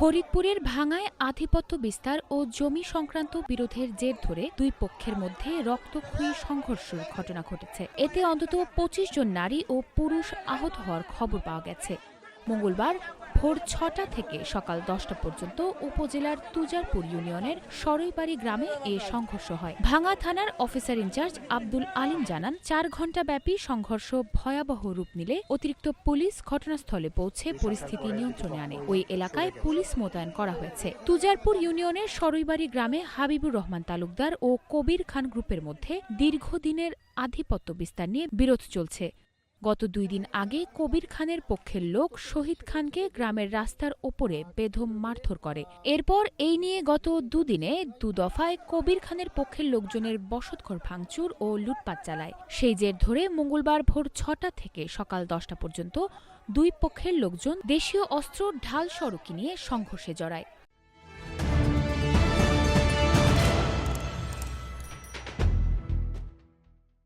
ফরিদপুরের ভাঙ্গায় আধিপত্য বিস্তার ও জমি সংক্রান্ত বিরোধের জের ধরে দুই পক্ষের মধ্যে রক্তক্ষয়ী সংঘর্ষের ঘটনা ঘটেছে। এতে অন্তত ২৫ জন নারী ও পুরুষ আহত হওয়ার খবর পাওয়া গেছে। মঙ্গলবার ভোর ৬টা থেকে সকাল ১০টা পর্যন্ত উপজেলার তুজারপুর ইউনিয়নের সরইবাড়ি গ্রামে এ সংঘর্ষ হয়। ভাঙ্গা থানার অফিসার ইনচার্জ আব্দুল আলিম জানান, ৪ ঘণ্টাব্যাপী সংঘর্ষ ভয়াবহ রূপ নিলে অতিরিক্ত পুলিশ ঘটনাস্থলে পৌঁছে পরিস্থিতি নিয়ন্ত্রণে আনে। ওই এলাকায় পুলিশ মোতায়েন করা হয়েছে। তুজারপুর ইউনিয়নের সরইবাড়ি গ্রামে হাবিবুর রহমান তালুকদার ও কবির খান গ্রুপের মধ্যে দীর্ঘদিনের আধিপত্য বিস্তার নিয়ে বিরোধ চলছে। গত ২ দিন আগে কবির খানের পক্ষের লোক শহীদ খানকে গ্রামের রাস্তার ওপরে বেধম মারধর করে। এরপর এই নিয়ে গত দুদিনে দুদফায় কবির খানের পক্ষের লোকজনের বসতঘর ভাঙচুর ও লুটপাট চালায়। সেই জের ধরে মঙ্গলবার ভোর ৬টা থেকে সকাল ১০টা পর্যন্ত দুই পক্ষের লোকজন দেশীয় অস্ত্র ঢাল সড়কি নিয়ে সংঘর্ষে জড়ায়।